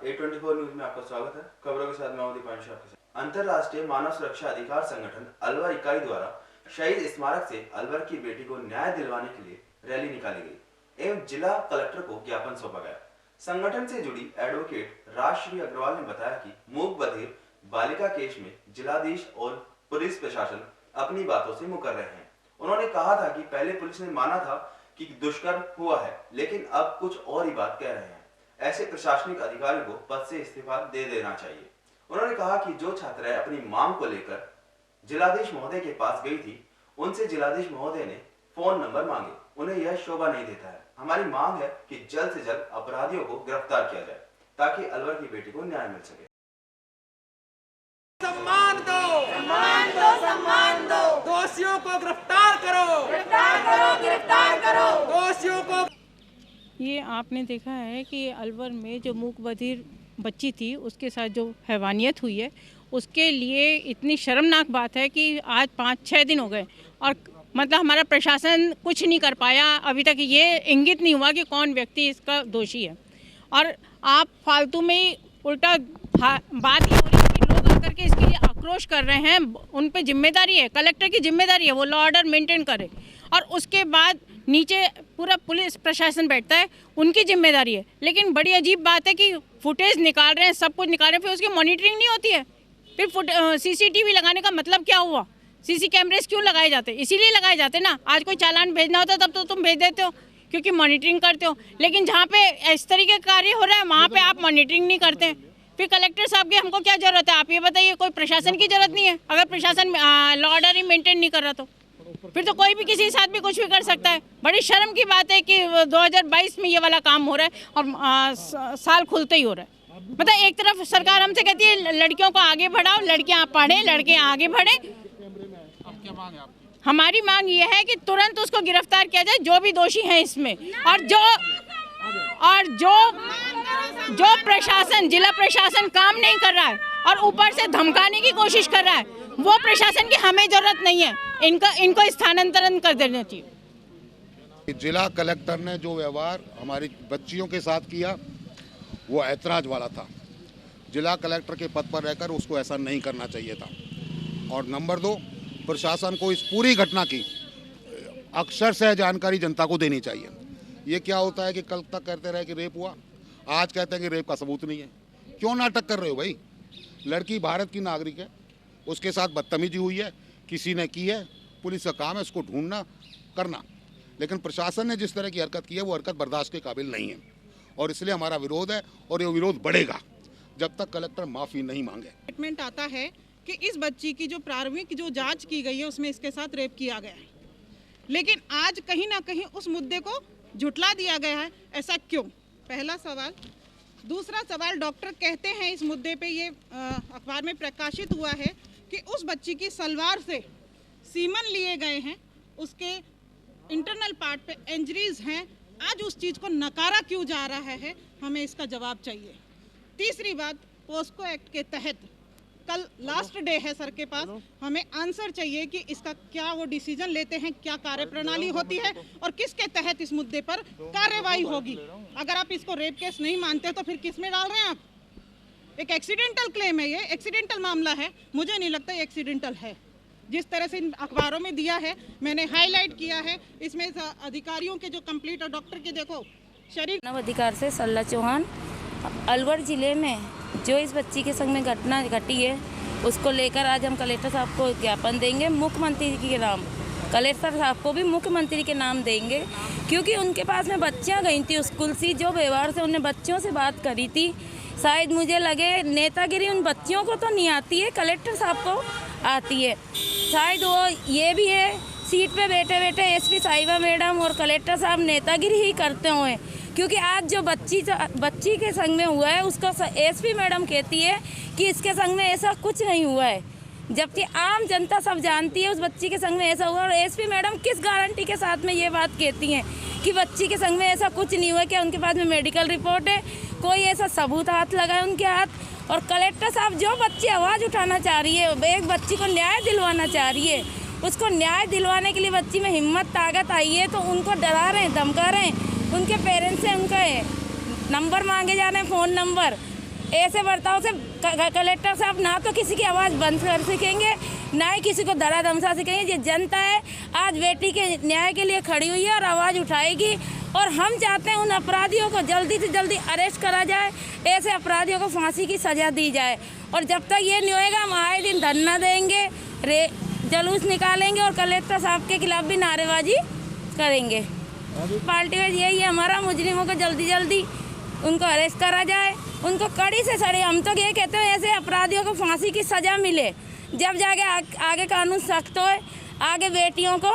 A24 news में आपका स्वागत है। खबरों के साथ मैं हूं दीपांशु आपके साथ। अंतरराष्ट्रीय मानव सुरक्षा अधिकार संगठन अलवर इकाई द्वारा शहीद स्मारक से अलवर की बेटी को न्याय दिलवाने के लिए रैली निकाली गई एवं जिला कलेक्टर को ज्ञापन सौंपा गया। संगठन से जुड़ी एडवोकेट राजश्री अग्रवाल ने बताया कि मूक बधिर बालिका केस में जिलाधीश और पुलिस प्रशासन अपनी बातों से मुकर रहे हैं। उन्होंने कहा था कि पहले पुलिस ने माना था कि दुष्कर्म हुआ है, लेकिन अब कुछ और ही बात कह रहे हैं। ऐसे प्रशासनिक अधिकारी को पद से इस्तीफा दे देना चाहिए। उन्होंने कहा कि जो छात्राएं अपनी मांग को लेकर जिलाधीश महोदय के पास गई थी, उनसे जिलाधीश महोदय ने फोन नंबर मांगे। उन्हें यह शोभा नहीं देता है। हमारी मांग है कि जल्द से जल्द अपराधियों को गिरफ्तार किया जाए ताकि अलवर की बेटी को न्याय मिल सके। सम्मान दो, सम्मान दो, सम्मान दो। दोषियों को गिरफ्तार करो, गिरफ्तार करो, गिरफ्तार करो। दोषियों को। ये आपने देखा है कि अलवर में जो मूक बधिर बच्ची थी उसके साथ जो हैवानियत हुई है, उसके लिए इतनी शर्मनाक बात है कि आज 5-6 दिन हो गए और मतलब हमारा प्रशासन कुछ नहीं कर पाया। अभी तक ये इंगित नहीं हुआ कि कौन व्यक्ति इसका दोषी है। और आप फालतू में उल्टा बात ये हो रही है कि लोग आकर के इसके लिए आक्रोश कर रहे हैं। उन पे जिम्मेदारी है, कलेक्टर की जिम्मेदारी है, वो लॉ ऑर्डर मेंटेन करे। और उसके बाद नीचे पूरा पुलिस प्रशासन बैठता है, उनकी जिम्मेदारी है। लेकिन बड़ी अजीब बात है कि फुटेज निकाल रहे हैं, सब कुछ निकाल रहे हैं, फिर उसकी मॉनिटरिंग नहीं होती है। फिर सीसीटीवी लगाने का मतलब क्या हुआ? सीसी कैमरेज क्यों लगाए जाते? इसीलिए लगाए जाते ना। आज कोई चालान भेजना होता तब तो तुम भेज देते हो क्योंकि मॉनिटरिंग करते हो। लेकिन जहाँ पे इस तरीके का कार्य हो रहा है वहाँ पे आप मॉनिटरिंग नहीं करते हैं। फिर कलेक्टर साहब की हमको क्या जरूरत है? आप ये बताइए। कोई प्रशासन की जरूरत नहीं है। अगर प्रशासन लॉ ऑर्डर ही मेंटेन नहीं कर रहा तो फिर तो कोई भी किसी के साथ भी कुछ भी कर सकता है। बड़ी शर्म की बात है कि 2022 में ये वाला काम हो रहा है और साल खुलते ही हो रहा है। मतलब एक तरफ सरकार हमसे कहती है लड़कियों को आगे बढ़ाओ, लड़कियां पढ़ें, लड़के आगे बढ़े। हमारी मांग ये है कि तुरंत उसको गिरफ्तार किया जाए जो भी दोषी हैं इसमें। और जो प्रशासन, जिला प्रशासन काम नहीं कर रहा है और ऊपर से धमकाने की कोशिश कर रहा है, वो प्रशासन की हमें जरूरत नहीं है। इनको स्थानांतरण कर देना चाहिए। जिला कलेक्टर ने जो व्यवहार हमारी बच्चियों के साथ किया वो ऐतराज वाला था। जिला कलेक्टर के पद पर रहकर उसको ऐसा नहीं करना चाहिए था। और नंबर 2, प्रशासन को इस पूरी घटना की अक्षरशः जानकारी जनता को देनी चाहिए। ये क्या होता है कि कल तक कहते रहे कि रेप हुआ, आज कहते हैं कि रेप का सबूत नहीं है। क्यों नाटक कर रहे हो भाई? लड़की भारत की नागरिक है, उसके साथ बदतमीजी हुई है, किसी ने की है, पुलिस का काम है उसको ढूंढना करना। लेकिन प्रशासन ने जिस तरह की हरकत की है वो हरकत बर्दाश्त के काबिल नहीं है और इसलिए हमारा विरोध है और ये विरोध बढ़ेगा जब तक कलेक्टर माफ़ी नहीं मांगे। स्टेटमेंट आता है कि इस बच्ची की जो प्रारंभिक जो जांच की गई है उसमें इसके साथ रेप किया गया है, लेकिन आज कहीं ना कहीं उस मुद्दे को झुठला दिया गया है। ऐसा क्यों? पहला सवाल। दूसरा सवाल, डॉक्टर कहते हैं इस मुद्दे पे, ये अखबार में प्रकाशित हुआ है कि उस बच्ची की सलवार से सीमन लिए गए हैं, उसके इंटरनल पार्ट पे इंजरीज हैं। आज उस चीज़ को नकारा क्यों जा रहा है? हमें इसका जवाब चाहिए। तीसरी बात, पोस्को एक्ट के तहत कल लास्ट डे है सर के पास, हमें आंसर चाहिए कि इसका क्या वो डिसीजन लेते हैं, क्या कार्यप्रणाली होती है और किसके तहत इस मुद्दे पर कार्रवाई होगी। अगर आप इसको रेप केस नहीं मानते तो फिर किस में डाल रहे हैं आप? एक एक्सीडेंटल क्लेम है, ये एक्सीडेंटल मामला है। मुझे नहीं लगता ये एक्सीडेंटल है। जिस तरह से इन अखबारों में दिया है, मैंने हाईलाइट किया है, इसमें अधिकारियों के जो कंप्लीट और डॉक्टर के देखो शरीर। मानव अधिकार से सल्ला चौहान। अलवर ज़िले में जो इस बच्ची के संग में घटना घटी है उसको लेकर आज हम कलेक्टर साहब को ज्ञापन देंगे, मुख्यमंत्री के नाम। कलेक्टर साहब को भी मुख्यमंत्री के नाम देंगे क्योंकि उनके पास में बच्चियाँ गई थी स्कूल से, जो व्यवहार से उन्हें बच्चों से बात करी थी, शायद मुझे लगे नेतागिरी उन बच्चियों को तो नहीं आती है, कलेक्टर साहब को आती है। शायद वो ये भी है, सीट पे बैठे बैठे एसपी साहिबा मैडम और कलेक्टर साहब नेतागिरी ही करते हुए, क्योंकि आज जो बच्ची के संग में हुआ है उसको एसपी मैडम कहती है कि इसके संग में ऐसा कुछ नहीं हुआ है, जबकि आम जनता सब जानती है उस बच्ची के संग में ऐसा हुआ। और एसपी मैडम किस गारंटी के साथ में ये बात कहती हैं कि बच्ची के संग में ऐसा कुछ नहीं हुआ? क्या उनके पास में मेडिकल रिपोर्ट है? कोई ऐसा सबूत हाथ लगा है उनके हाथ? और कलेक्टर साहब जो बच्ची आवाज़ उठाना चाह रही है, एक बच्ची को न्याय दिलवाना चाह रही है, उसको न्याय दिलवाने के लिए बच्ची में हिम्मत ताकत आई है तो उनको डरा रहे हैं, धमका रहे हैं। उनके पेरेंट्स से उनका नंबर मांगे जा रहे हैं, फ़ोन नंबर। ऐसे बर्ताव से कलेक्टर साहब ना तो किसी की आवाज़ बंद कर सकेंगे, ना ही किसी को धरा धमसा सकेंगे। ये जनता है, आज बेटी के न्याय के लिए खड़ी हुई है और आवाज़ उठाएगी। और हम चाहते हैं उन अपराधियों को जल्दी से जल्दी अरेस्ट करा जाए, ऐसे अपराधियों को फांसी की सज़ा दी जाए। और जब तक ये नहीं होएगा हम आए दिन धरना देंगे, जुलूस निकालेंगे और कलेक्टर साहब के खिलाफ भी नारेबाजी करेंगे। पार्टी में यही है हमारा, मुजरिमों को जल्दी जल्दी उनको अरेस्ट करा जाए, उनको कड़ी से सड़े। हम तो ये कहते हैं ऐसे अपराधियों को फांसी की सज़ा मिले, जब जाके आगे कानून सख्त हो, आगे बेटियों को